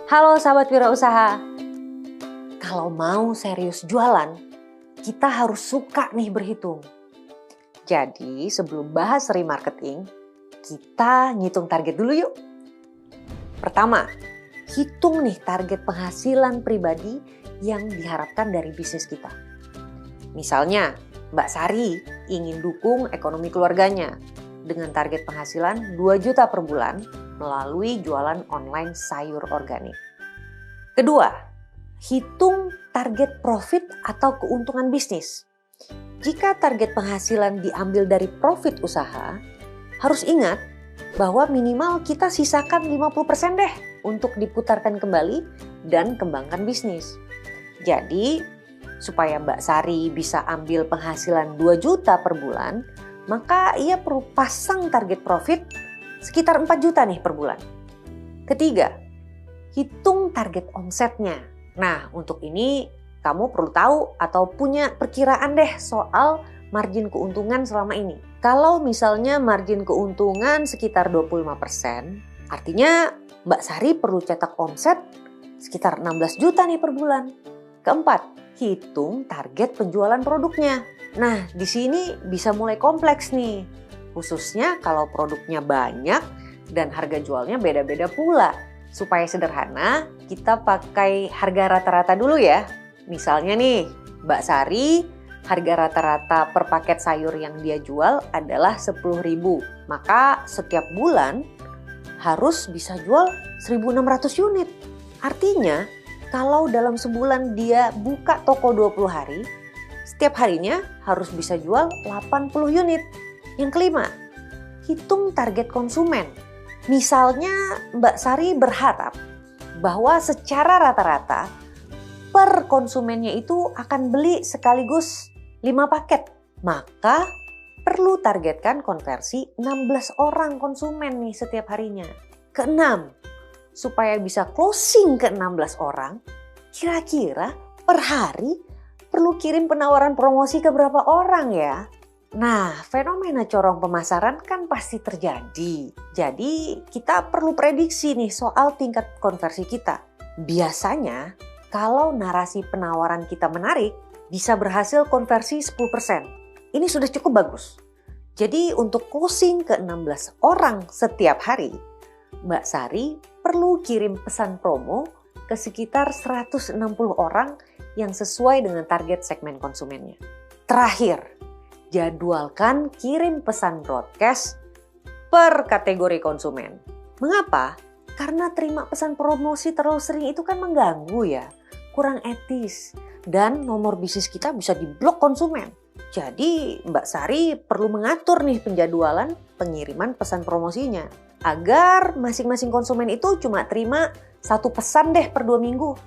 Halo sahabat wirausaha. Kalau mau serius jualan, kita harus suka nih berhitung. Jadi sebelum bahas remarketing, kita ngitung target dulu yuk. Pertama, hitung nih target penghasilan pribadi yang diharapkan dari bisnis kita. Misalnya, Mbak Sari ingin dukung ekonomi keluarganya dengan target penghasilan 2 juta per bulan melalui jualan online sayur organik. Kedua, hitung target profit atau keuntungan bisnis. Jika target penghasilan diambil dari profit usaha, harus ingat bahwa minimal kita sisakan 50% deh untuk diputarkan kembali dan kembangkan bisnis. Jadi, supaya Mbak Sari bisa ambil penghasilan 2 juta per bulan, maka ia perlu pasang target profit sekitar 4 juta nih per bulan. Ketiga, hitung target omsetnya. Nah, untuk ini kamu perlu tahu atau punya perkiraan deh soal margin keuntungan selama ini. Kalau misalnya margin keuntungan sekitar 25%, artinya Mbak Sari perlu cetak omset sekitar 16 juta nih per bulan. Keempat, hitung target penjualan produknya. Nah, di sini bisa mulai kompleks nih. Khususnya kalau produknya banyak dan harga jualnya beda-beda pula. Supaya sederhana, kita pakai harga rata-rata dulu ya. Misalnya nih, Mbak Sari, harga rata-rata per paket sayur yang dia jual adalah 10.000. Maka setiap bulan harus bisa jual 1.600 unit. Artinya, kalau dalam sebulan dia buka toko 20 hari, setiap harinya harus bisa jual 80 unit. Yang kelima, hitung target konsumen. Misalnya Mbak Sari berharap bahwa secara rata-rata per konsumennya itu akan beli sekaligus 5 paket. Maka perlu targetkan konversi 16 orang konsumen nih setiap harinya. Keenam, supaya bisa closing ke 16 orang, kira-kira per hari perlu kirim penawaran promosi ke berapa orang ya? Nah, fenomena corong pemasaran kan pasti terjadi. Jadi kita perlu prediksi nih soal tingkat konversi kita. Biasanya kalau narasi penawaran kita menarik, bisa berhasil konversi 10%. Ini sudah cukup bagus. Jadi untuk closing ke 16 orang setiap hari, Mbak Sari perlu kirim pesan promo ke sekitar 160 orang yang sesuai dengan target segmen konsumennya. Terakhir, jadwalkan kirim pesan broadcast per kategori konsumen. Mengapa? Karena terima pesan promosi terlalu sering itu kan mengganggu ya, kurang etis. Dan nomor bisnis kita bisa diblok konsumen. Jadi Mbak Sari perlu mengatur nih penjadwalan pengiriman pesan promosinya. Agar masing-masing konsumen itu cuma terima 1 pesan deh per 2 minggu.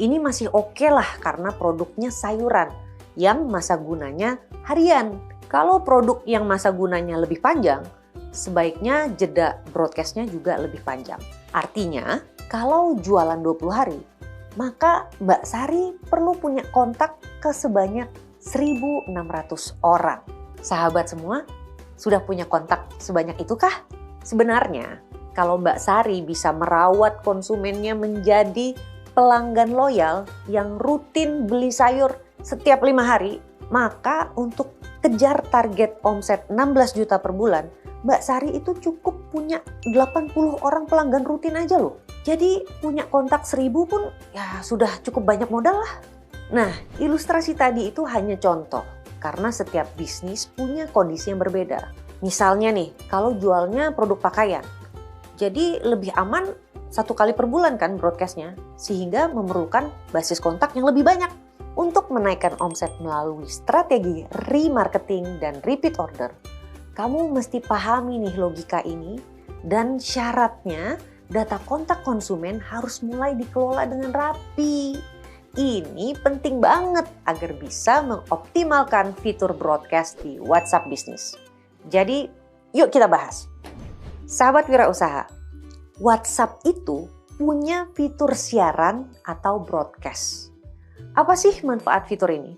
Ini masih oke lah karena produknya sayuran yang masa gunanya harian. Kalau produk yang masa gunanya lebih panjang, sebaiknya jeda broadcastnya juga lebih panjang. Artinya, kalau jualan 20 hari, maka Mbak Sari perlu punya kontak ke sebanyak 1.600 orang. Sahabat semua, sudah punya kontak sebanyak itu kah? Sebenarnya, kalau Mbak Sari bisa merawat konsumennya menjadi pelanggan loyal yang rutin beli sayur setiap 5 hari, maka untuk kejar target omset 16 juta per bulan, Mbak Sari itu cukup punya 80 orang pelanggan rutin aja loh. Jadi punya kontak 1.000 pun ya sudah cukup banyak modal lah. Nah, ilustrasi tadi itu hanya contoh karena setiap bisnis punya kondisi yang berbeda. Misalnya nih, kalau jualnya produk pakaian, jadi lebih aman 1 kali per bulan kan broadcastnya, sehingga memerlukan basis kontak yang lebih banyak. Untuk menaikkan omset melalui strategi remarketing dan repeat order, kamu mesti pahami nih logika ini dan syaratnya data kontak konsumen harus mulai dikelola dengan rapi. Ini penting banget agar bisa mengoptimalkan fitur broadcast di WhatsApp Business. Jadi, yuk kita bahas. Sahabat wirausaha, WhatsApp itu punya fitur siaran atau broadcast. Apa sih manfaat fitur ini?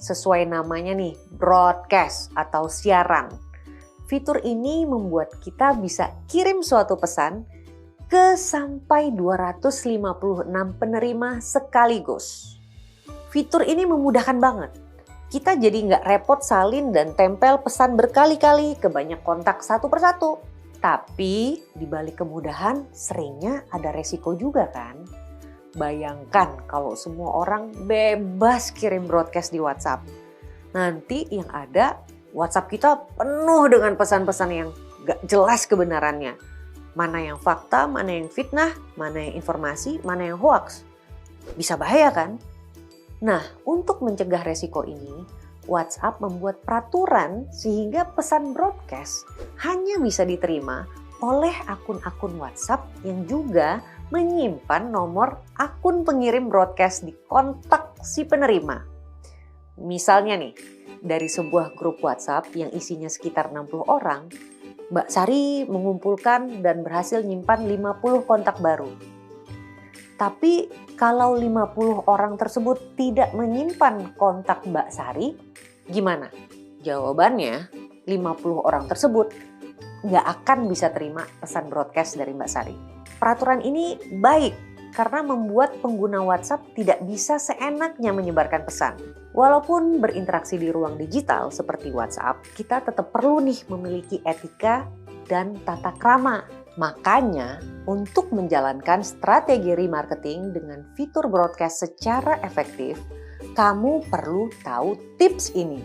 Sesuai namanya nih, broadcast atau siaran. Fitur ini membuat kita bisa kirim suatu pesan ke sampai 256 penerima sekaligus. Fitur ini memudahkan banget. Kita jadi nggak repot salin dan tempel pesan berkali-kali ke banyak kontak satu persatu. Tapi di balik kemudahan seringnya ada resiko juga kan? Bayangkan kalau semua orang bebas kirim broadcast di WhatsApp. Nanti yang ada WhatsApp kita penuh dengan pesan-pesan yang gak jelas kebenarannya. Mana yang fakta, mana yang fitnah, mana yang informasi, mana yang hoax. Bisa bahaya kan? Nah, untuk mencegah resiko ini, WhatsApp membuat peraturan sehingga pesan broadcast hanya bisa diterima oleh akun-akun WhatsApp yang juga menyimpan nomor akun pengirim broadcast di kontak si penerima. Misalnya nih, dari sebuah grup WhatsApp yang isinya sekitar 60 orang, Mbak Sari mengumpulkan dan berhasil nyimpan 50 kontak baru. Tapi kalau 50 orang tersebut tidak menyimpan kontak Mbak Sari, gimana? Jawabannya, 50 orang tersebut nggak akan bisa terima pesan broadcast dari Mbak Sari. Peraturan ini baik karena membuat pengguna WhatsApp tidak bisa seenaknya menyebarkan pesan. Walaupun berinteraksi di ruang digital seperti WhatsApp, kita tetap perlu nih memiliki etika dan tata krama. Makanya, untuk menjalankan strategi remarketing dengan fitur broadcast secara efektif, kamu perlu tahu tips ini.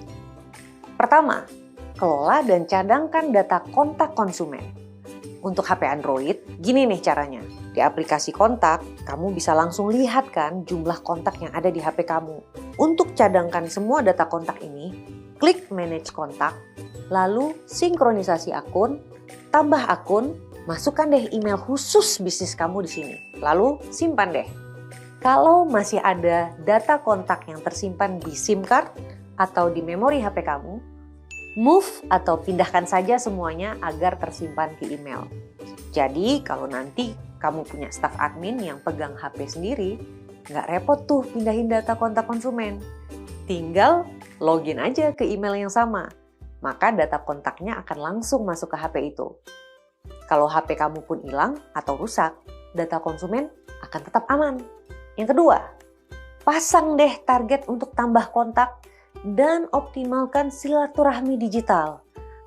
Pertama, kelola dan cadangkan data kontak konsumen. Untuk HP Android, gini nih caranya. Di aplikasi kontak, kamu bisa langsung lihat kan jumlah kontak yang ada di HP kamu. Untuk cadangkan semua data kontak ini, klik Manage Kontak, lalu sinkronisasi akun, tambah akun, masukkan deh email khusus bisnis kamu di sini. Lalu simpan deh. Kalau masih ada data kontak yang tersimpan di SIM card atau di memori HP kamu, move atau pindahkan saja semuanya agar tersimpan di email. Jadi kalau nanti kamu punya staf admin yang pegang HP sendiri, nggak repot tuh pindahin data kontak konsumen. Tinggal login aja ke email yang sama, maka data kontaknya akan langsung masuk ke HP itu. Kalau HP kamu pun hilang atau rusak, data konsumen akan tetap aman. Yang kedua, pasang deh target untuk tambah kontak dan optimalkan silaturahmi digital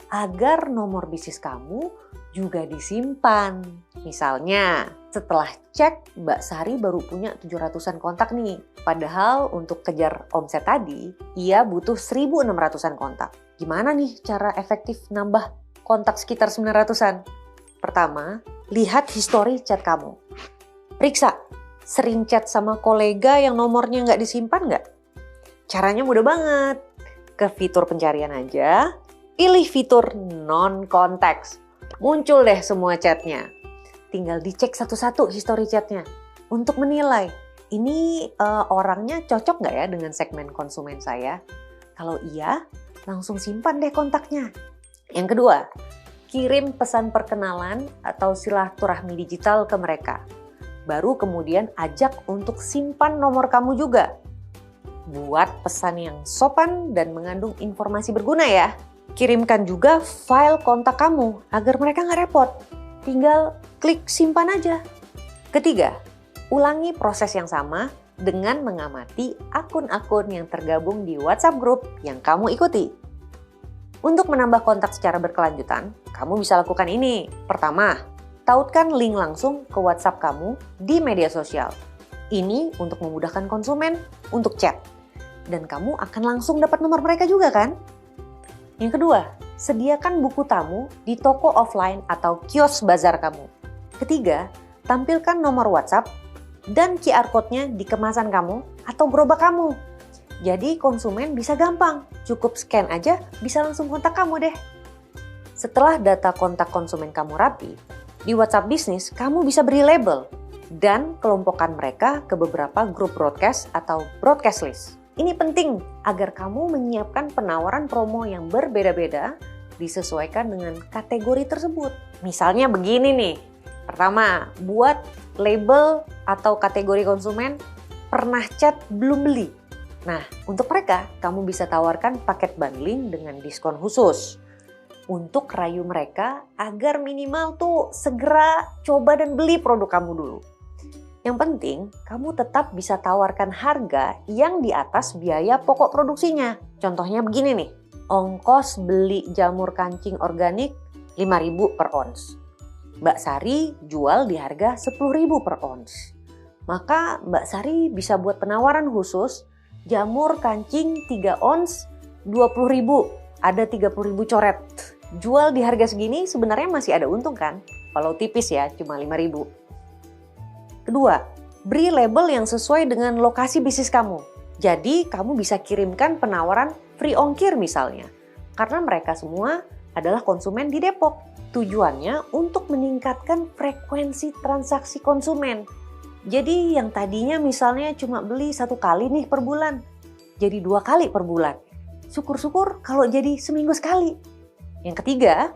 agar nomor bisnis kamu juga disimpan. Misalnya, setelah cek Mbak Sari baru punya 700-an kontak nih. Padahal untuk kejar omset tadi, ia butuh 1.600-an kontak. Gimana nih cara efektif nambah kontak sekitar 900-an? Pertama, lihat histori chat kamu. Periksa, sering chat sama kolega yang nomornya nggak disimpan nggak? Caranya mudah banget. Ke fitur pencarian aja, pilih fitur non-contacts. Muncul deh semua chatnya. Tinggal dicek satu-satu histori chatnya untuk menilai ini orangnya cocok nggak ya dengan segmen konsumen saya. Kalau iya, langsung simpan deh kontaknya. Yang kedua, kirim pesan perkenalan atau silaturahmi digital ke mereka. Baru kemudian ajak untuk simpan nomor kamu juga. Buat pesan yang sopan dan mengandung informasi berguna ya. Kirimkan juga file kontak kamu agar mereka nggak repot. Tinggal klik simpan aja. Ketiga, ulangi proses yang sama dengan mengamati akun-akun yang tergabung di WhatsApp group yang kamu ikuti. Untuk menambah kontak secara berkelanjutan, kamu bisa lakukan ini. Pertama, tautkan link langsung ke WhatsApp kamu di media sosial. Ini untuk memudahkan konsumen untuk chat. Dan kamu akan langsung dapat nomor mereka juga kan? Yang kedua, sediakan buku tamu di toko offline atau kios bazar kamu. Ketiga, tampilkan nomor WhatsApp dan QR code-nya di kemasan kamu atau gerobak kamu. Jadi konsumen bisa gampang, cukup scan aja bisa langsung kontak kamu deh. Setelah data kontak konsumen kamu rapi, di WhatsApp bisnis kamu bisa beri label dan kelompokkan mereka ke beberapa grup broadcast atau broadcast list. Ini penting agar kamu menyiapkan penawaran promo yang berbeda-beda disesuaikan dengan kategori tersebut. Misalnya begini nih. Pertama, buat label atau kategori konsumen pernah chat belum beli. Nah, untuk mereka kamu bisa tawarkan paket bundling dengan diskon khusus. untuk rayu mereka agar minimal tuh segera coba dan beli produk kamu dulu. Yang penting, kamu tetap bisa tawarkan harga yang di atas biaya pokok produksinya. Contohnya begini nih, ongkos beli jamur kancing organik 5.000 per ons. Mbak Sari jual di harga 10.000 per ons. Maka Mbak Sari bisa buat penawaran khusus, jamur kancing 3 ons 20.000, ada 30.000 coret. Jual di harga segini sebenarnya masih ada untung kan? Kalau tipis ya, cuma 5.000. Kedua, beri label yang sesuai dengan lokasi bisnis kamu. Jadi, kamu bisa kirimkan penawaran free ongkir misalnya. Karena mereka semua adalah konsumen di Depok. Tujuannya untuk meningkatkan frekuensi transaksi konsumen. Jadi, yang tadinya misalnya cuma beli 1 kali nih per bulan, jadi 2 kali per bulan. Syukur-syukur kalau jadi seminggu sekali. Yang ketiga,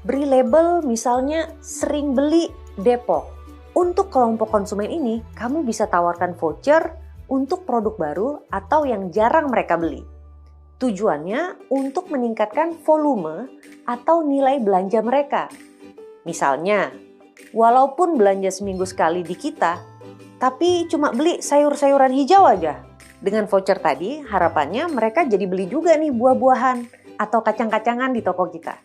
beri label misalnya sering beli Depok. Untuk kelompok konsumen ini, kamu bisa tawarkan voucher untuk produk baru atau yang jarang mereka beli. Tujuannya untuk meningkatkan volume atau nilai belanja mereka. Misalnya, walaupun belanja seminggu sekali di kita, tapi cuma beli sayur-sayuran hijau aja. Dengan voucher tadi, harapannya mereka jadi beli juga nih buah-buahan atau kacang-kacangan di toko kita.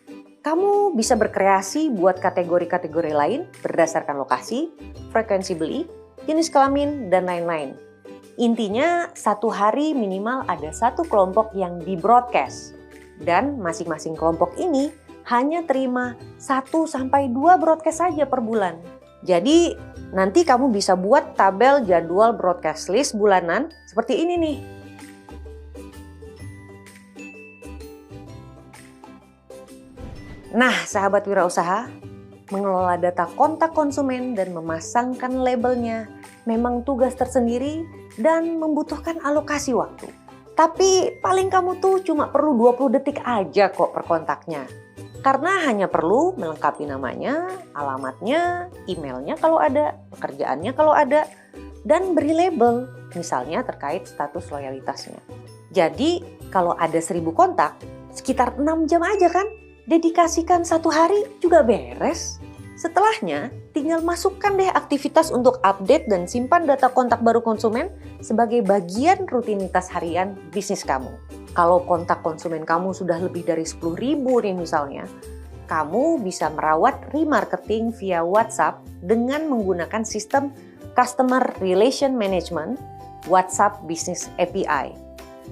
Kamu bisa berkreasi buat kategori-kategori lain berdasarkan lokasi, frekuensi beli, jenis kelamin, dan lain-lain. Intinya, 1 hari minimal ada 1 kelompok yang di-broadcast. Dan masing-masing kelompok ini hanya terima 1-2 broadcast saja per bulan. Jadi, nanti kamu bisa buat tabel jadwal broadcast list bulanan seperti ini nih. Nah, sahabat wirausaha, mengelola data kontak konsumen dan memasangkan labelnya memang tugas tersendiri dan membutuhkan alokasi waktu. Tapi paling kamu tuh cuma perlu 20 detik aja kok per kontaknya. Karena hanya perlu melengkapi namanya, alamatnya, emailnya kalau ada, pekerjaannya kalau ada, dan beri label, misalnya terkait status loyalitasnya. Jadi, kalau ada 1.000 kontak, sekitar 6 jam aja kan? Dedikasikan 1 hari juga beres. Setelahnya, tinggal masukkan deh aktivitas untuk update dan simpan data kontak baru konsumen sebagai bagian rutinitas harian bisnis kamu. Kalau kontak konsumen kamu sudah lebih dari 10.000 nih misalnya, kamu bisa merawat remarketing via WhatsApp dengan menggunakan sistem Customer Relation Management WhatsApp Business API,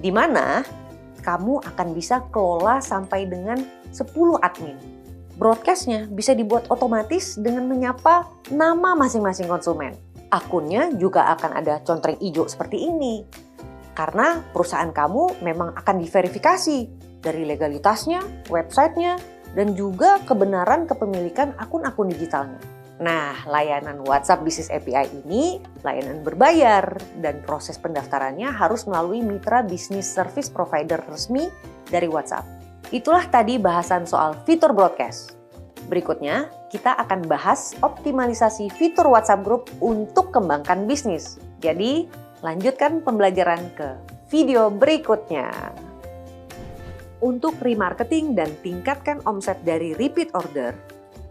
di mana kamu akan bisa kelola sampai dengan 10 admin. Broadcast-nya bisa dibuat otomatis dengan menyapa nama masing-masing konsumen. Akunnya juga akan ada contreng hijau seperti ini. Karena perusahaan kamu memang akan diverifikasi dari legalitasnya, websitenya, dan juga kebenaran kepemilikan akun-akun digitalnya. Nah, layanan WhatsApp Business API ini layanan berbayar dan proses pendaftarannya harus melalui mitra bisnis service provider resmi dari WhatsApp. Itulah tadi bahasan soal fitur broadcast. Berikutnya, kita akan bahas optimalisasi fitur WhatsApp Group untuk kembangkan bisnis. Jadi, lanjutkan pembelajaran ke video berikutnya. Untuk remarketing dan tingkatkan omset dari repeat order,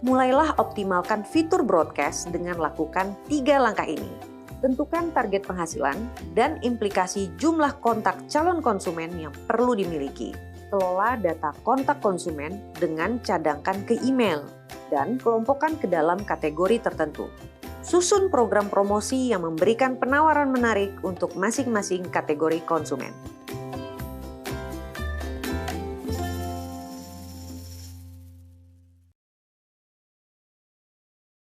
mulailah optimalkan fitur broadcast dengan lakukan 3 langkah ini. Tentukan target penghasilan dan implikasi jumlah kontak calon konsumen yang perlu dimiliki. Kelola data kontak konsumen dengan cadangkan ke email dan kelompokkan ke dalam kategori tertentu. Susun program promosi yang memberikan penawaran menarik untuk masing-masing kategori konsumen.